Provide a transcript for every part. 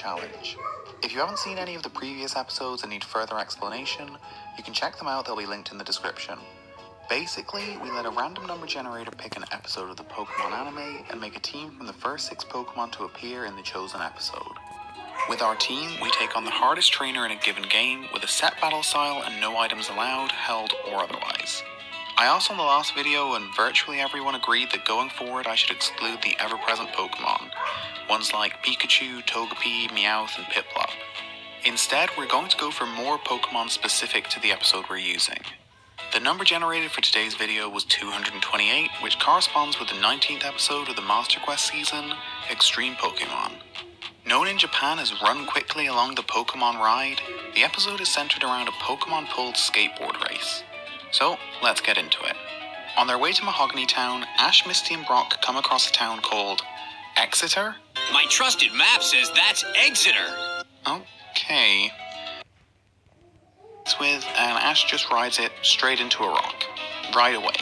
challenge. If you haven't seen any of the previous episodes and need further explanation, you can check them out, they'll be linked in the description. Basically, we let a random number generator pick an episode of the Pokemon anime and make a team from the first 6 Pokemon to appear in the chosen episode. With our team, we take on the hardest trainer in a given game with a set battle style and no items allowed, held, or otherwise. I asked on the last video and virtually everyone agreed that going forward I should exclude the ever-present Pokemon, ones like Pikachu, Togepi, Meowth, and Piplup. Instead, we're going to go for more Pokemon specific to the episode we're using. The number generated for today's video was 228, which corresponds with the 19th episode of the Master Quest season, Extreme Pokemon. Known in Japan as Run Quickly Along the Pokemon Ride, the episode is centered around a Pokemon-pulled skateboard race. So, let's get into it. On their way to Mahogany Town, Ash, Misty, and Brock come across a town called Exeter? My trusted map says that's Exeter. Okay. And Ash just rides it straight into a rock. Right away.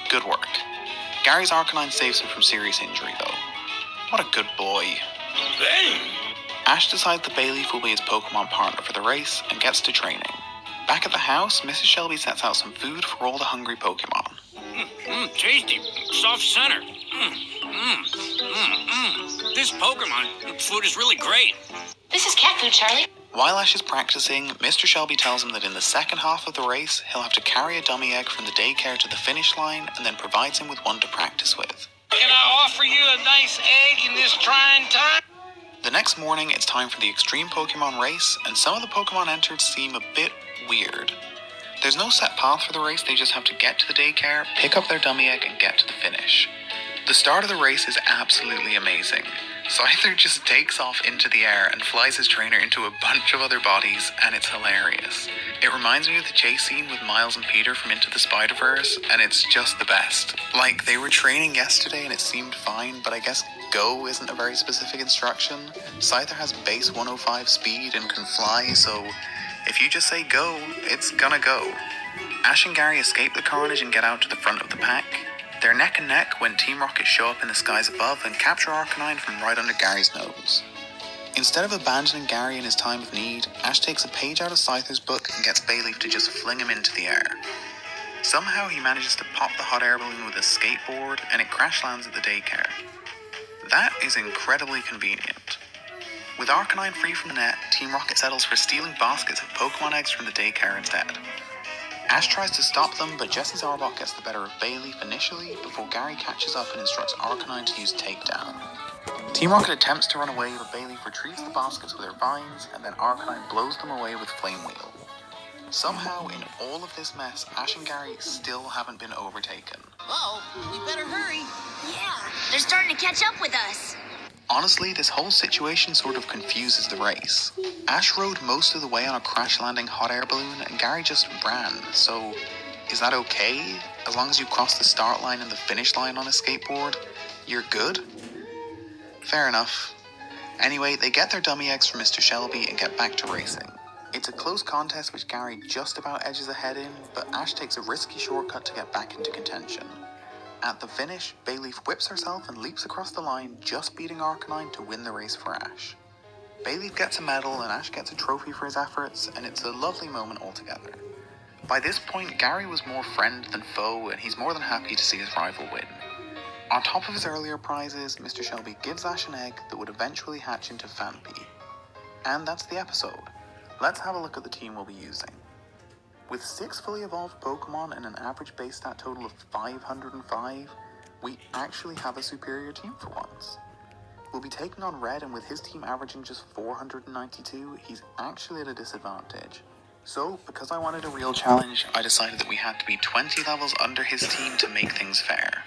Good work. Gary's Arcanine saves him from serious injury, though. What a good boy. Bang! Ash decides that Bayleaf will be his Pokemon partner for the race and gets to training. Back at the house, Mrs. Shelby sets out some food for all the hungry Pokemon. Tasty. Soft center. This Pokemon food is really great. This is cat food, Charlie. While Ash is practicing, Mr. Shelby tells him that in the second half of the race, he'll have to carry a dummy egg from the daycare to the finish line and then provides him with one to practice with. Can I offer you a nice egg in this trying time? The next morning, it's time for the Extreme Pokemon race, and some of the Pokemon entered seem a bit weird. There's no set path for the race, they just have to get to the daycare, pick up their dummy egg, and get to the finish. The start of the race is absolutely amazing. Scyther just takes off into the air and flies his trainer into a bunch of other bodies, and it's hilarious. It reminds me of the chase scene with Miles and Peter from Into the Spider-Verse, and it's just the best. Like, they were training yesterday and it seemed fine, but I guess go isn't a very specific instruction. Scyther has base 105 speed and can fly, so if you just say go, it's gonna go. Ash and Gary escape the carnage and get out to the front of the pack. They're neck and neck when Team Rocket show up in the skies above and capture Arcanine from right under Gary's nose. Instead of abandoning Gary in his time of need, Ash takes a page out of Scyther's book and gets Bayleaf to just fling him into the air. Somehow he manages to pop the hot air balloon with a skateboard and it crash lands at the daycare. That is incredibly convenient. With Arcanine free from the net, Team Rocket settles for stealing baskets of Pokemon eggs from the daycare instead. Ash tries to stop them, but Jesse's Arbok gets the better of Bayleaf initially before Gary catches up and instructs Arcanine to use Takedown. Team Rocket attempts to run away, but Bayleaf retrieves the baskets with her vines, and then Arcanine blows them away with Flame Wheel. Somehow, in all of this mess, Ash and Gary still haven't been overtaken. Whoa, we better hurry. Yeah, they're starting to catch up with us. Honestly, this whole situation sort of confuses the race. Ash rode most of the way on a crash-landing hot air balloon, and Gary just ran, so is that okay? As long as you cross the start line and the finish line on a skateboard, you're good? Fair enough. Anyway, they get their dummy eggs from Mr. Shelby and get back to racing. It's a close contest which Gary just about edges ahead in, but Ash takes a risky shortcut to get back into contention. At the finish, Bayleaf whips herself and leaps across the line, just beating Arcanine to win the race for Ash. Bayleaf gets a medal and Ash gets a trophy for his efforts, and it's a lovely moment altogether. By this point, Gary was more friend than foe, and he's more than happy to see his rival win. On top of his earlier prizes, Mr. Shelby gives Ash an egg that would eventually hatch into Phanpy. And that's the episode. Let's have a look at the team we'll be using. With 6 fully evolved Pokemon and an average base stat total of 505, we actually have a superior team for once. We'll be taking on Red, and with his team averaging just 492, he's actually at a disadvantage. So, because I wanted a real challenge, I decided that we had to be 20 levels under his team to make things fair.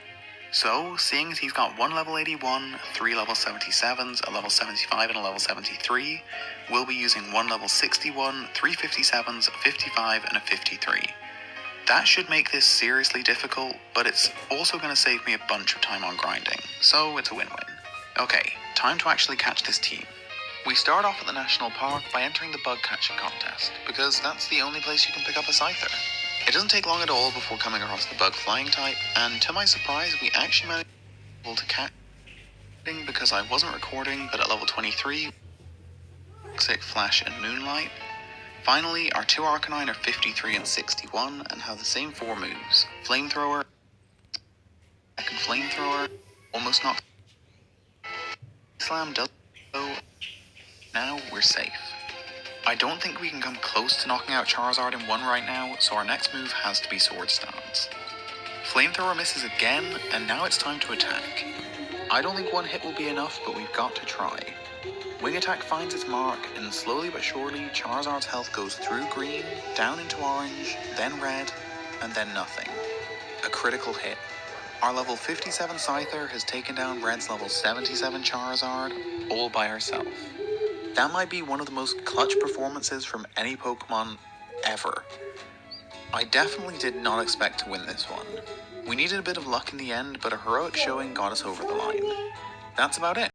So, seeing as he's got 1 level 81, 3 level 77s, a level 75 and a level 73, we'll be using 1 level 61, 3 57s, a 55 and a 53. That should make this seriously difficult, but it's also going to save me a bunch of time on grinding, so it's a win-win. Okay, time to actually catch this team. We start off at the National Park by entering the bug catching contest, because that's the only place you can pick up a Scyther. It doesn't take long at all before coming across the bug flying type, and to my surprise we actually managed to catch because I wasn't recording, but at level 23 Toxic, Flash, and Moonlight. Finally, our two Arcanine are 53 and 61 and have the same 4 moves. Flamethrower, second Flamethrower, almost knocked Slam does so. Now we're safe. I don't think we can come close to knocking out Charizard in one right now, so our next move has to be Sword Stance. Flamethrower misses again, and now it's time to attack. I don't think one hit will be enough, but we've got to try. Wing Attack finds its mark, and slowly but surely, Charizard's health goes through green, down into orange, then red, and then nothing. A critical hit. Our level 57 Scyther has taken down Red's level 77 Charizard, all by herself. That might be one of the most clutch performances from any Pokemon ever. I definitely did not expect to win this one. We needed a bit of luck in the end, but a heroic showing got us over the line. That's about it.